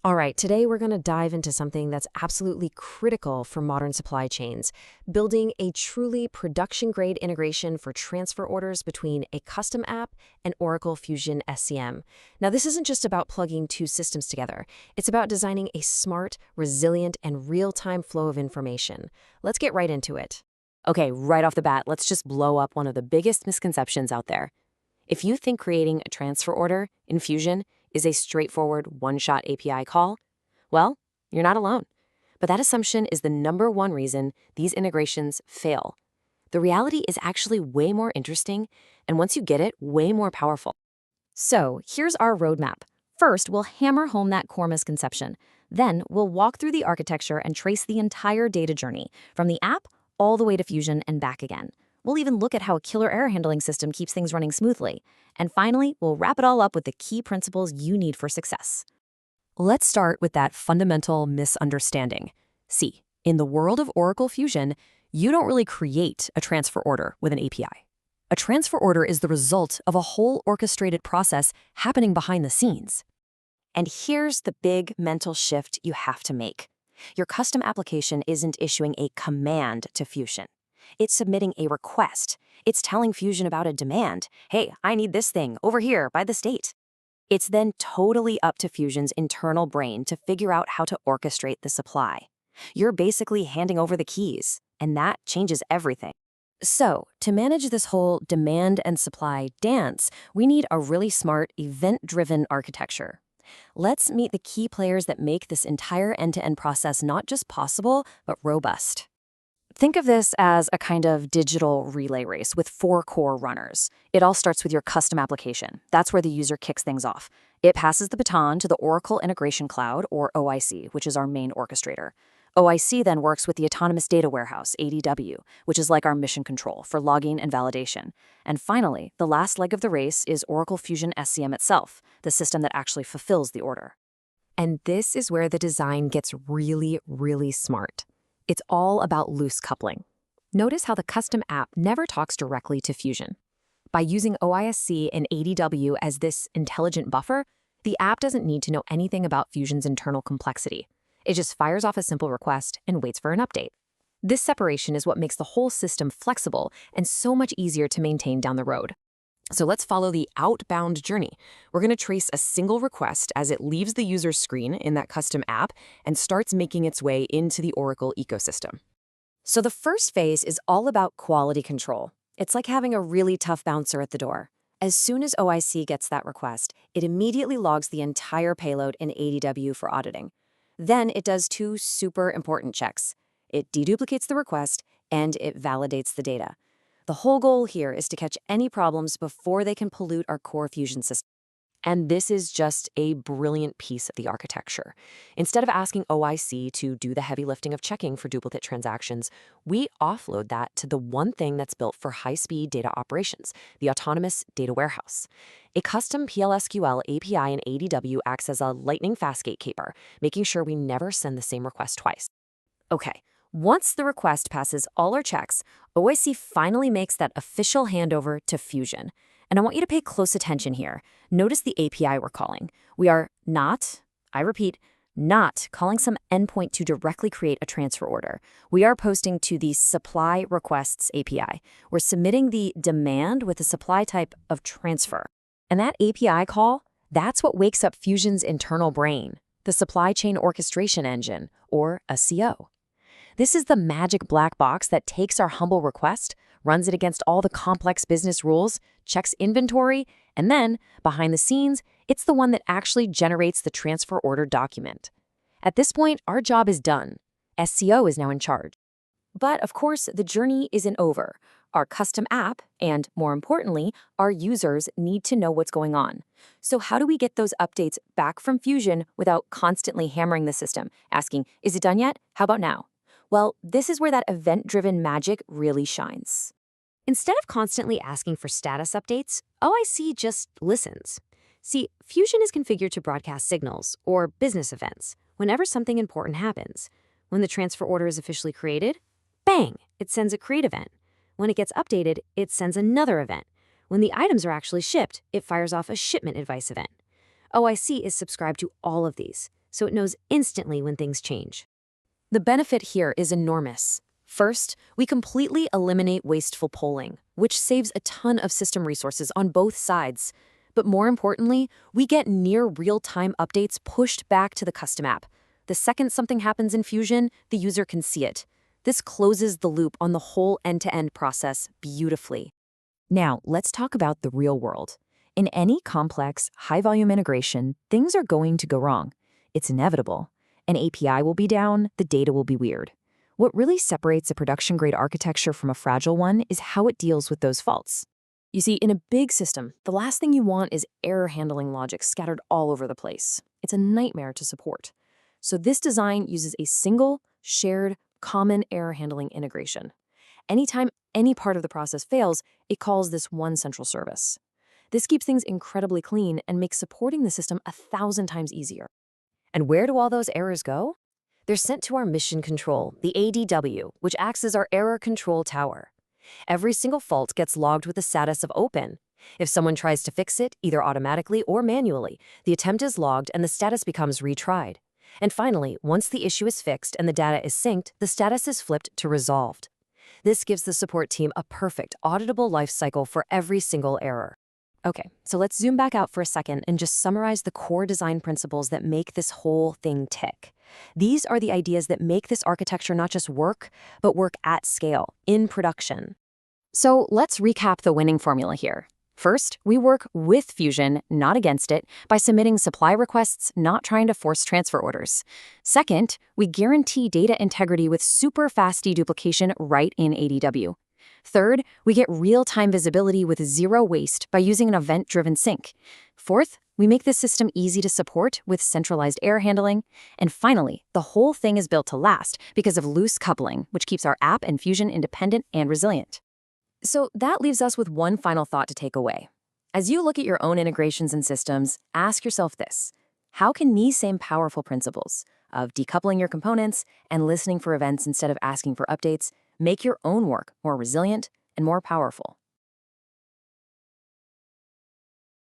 All right, today we're going to dive into something that's absolutely critical for modern supply chains, building a truly production-grade integration for transfer orders between a custom app and Oracle Fusion SCM. Now, this isn't just about plugging two systems together. It's about designing a smart, resilient, and real-time flow of information. Let's get right into it. Okay, right off the bat, let's just blow up one of the biggest misconceptions out there. If you think creating a transfer order in Fusion is a straightforward one-shot API call, well, you're not alone. But that assumption is the #1 reason these integrations fail. The reality is actually way more interesting, and once you get it, way more powerful. So here's our roadmap. First, we'll hammer home that core misconception. Then, we'll walk through the architecture and trace the entire data journey, from the app all the way to Fusion and back again. We'll even look at how a killer error handling system keeps things running smoothly. And finally, we'll wrap it all up with the key principles you need for success. Let's start with that fundamental misunderstanding. See, in the world of Oracle Fusion, you don't really create a transfer order with an API. A transfer order is the result of a whole orchestrated process happening behind the scenes. And here's the big mental shift you have to make. Your custom application isn't issuing a command to Fusion. It's submitting a request. It's telling Fusion about a demand. Hey, I need this thing over here by the state. It's then totally up to Fusion's internal brain to figure out how to orchestrate the supply. You're basically handing over the keys, and that changes everything. So, to manage this whole demand and supply dance, we need a really smart, event-driven architecture. Let's meet the key players that make this entire end-to-end process not just possible, but robust. Think of this as a kind of digital relay race with 4 core runners. It all starts with your custom application. That's where the user kicks things off. It passes the baton to the Oracle Integration Cloud, or OIC, which is our main orchestrator. OIC then works with the Autonomous Data Warehouse, ADW, which is like our mission control for logging and validation. And finally, the last leg of the race is Oracle Fusion SCM itself, the system that actually fulfills the order. And this is where the design gets really, really smart. It's all about loose coupling. Notice how the custom app never talks directly to Fusion. By using OISC and ADW as this intelligent buffer, the app doesn't need to know anything about Fusion's internal complexity. It just fires off a simple request and waits for an update. This separation is what makes the whole system flexible and so much easier to maintain down the road. So let's follow the outbound journey. We're going to trace a single request as it leaves the user's screen in that custom app and starts making its way into the Oracle ecosystem. So the first phase is all about quality control. It's like having a really tough bouncer at the door. As soon as OIC gets that request, it immediately logs the entire payload in ADW for auditing. Then it does 2 super important checks. It deduplicates the request and it validates the data. The whole goal here is to catch any problems before they can pollute our core Fusion system. And this is just a brilliant piece of the architecture. Instead of asking OIC to do the heavy lifting of checking for duplicate transactions, we offload that to the one thing that's built for high-speed data operations, the Autonomous Data Warehouse. A custom PLSQL API in ADW acts as a lightning-fast gatekeeper, making sure we never send the same request twice. Okay, once the request passes all our checks, OIC finally makes that official handover to Fusion. And I want you to pay close attention here. Notice the API we're calling. We are not, I repeat, not calling some endpoint to directly create a transfer order. We are posting to the Supply Requests API. We're submitting the demand with the supply type of transfer. And that API call, that's what wakes up Fusion's internal brain, the Supply Chain Orchestration Engine, or a CO. This is the magic black box that takes our humble request, runs it against all the complex business rules, checks inventory, and then, behind the scenes, it's the one that actually generates the transfer order document. At this point, our job is done. SCO is now in charge. But of course, the journey isn't over. Our custom app, and more importantly, our users need to know what's going on. So how do we get those updates back from Fusion without constantly hammering the system, asking, is it done yet? How about now? Well, this is where that event-driven magic really shines. Instead of constantly asking for status updates, OIC just listens. See, Fusion is configured to broadcast signals, or business events, whenever something important happens. When the transfer order is officially created, bang, it sends a create event. When it gets updated, it sends another event. When the items are actually shipped, it fires off a shipment advice event. OIC is subscribed to all of these. so it knows instantly when things change. The benefit here is enormous. First, we completely eliminate wasteful polling, which saves a ton of system resources on both sides. But more importantly, we get near real-time updates pushed back to the custom app. The second something happens in Fusion, the user can see it. This closes the loop on the whole end-to-end process beautifully. Now, let's talk about the real world. In any complex, high-volume integration, things are going to go wrong. It's inevitable. An API will be down, the data will be weird. What really separates a production-grade architecture from a fragile one is how it deals with those faults. You see, in a big system, the last thing you want is error-handling logic scattered all over the place. It's a nightmare to support. So this design uses a single, shared, common error-handling integration. Anytime any part of the process fails, it calls this one central service. This keeps things incredibly clean and makes supporting the system 1,000 times easier. And where do all those errors go? They're sent to our mission control, the ADW, which acts as our error control tower. Every single fault gets logged with the status of open. If someone tries to fix it, either automatically or manually, the attempt is logged and the status becomes retried. And finally, once the issue is fixed and the data is synced, the status is flipped to resolved. This gives the support team a perfect, auditable life cycle for every single error. Okay, so let's zoom back out for a second and just summarize the core design principles that make this whole thing tick. These are the ideas that make this architecture not just work, but work at scale, in production. So let's recap the winning formula here. First, we work with Fusion, not against it, by submitting supply requests, not trying to force transfer orders. Second, we guarantee data integrity with super fast deduplication right in ADW. Third, we get real-time visibility with zero waste by using an event-driven sync. Fourth, we make this system easy to support with centralized error handling. And finally, the whole thing is built to last because of loose coupling, which keeps our app and Fusion independent and resilient. So that leaves us with one final thought to take away. As you look at your own integrations and systems, ask yourself this: how can these same powerful principles of decoupling your components and listening for events instead of asking for updates make your own work more resilient and more powerful?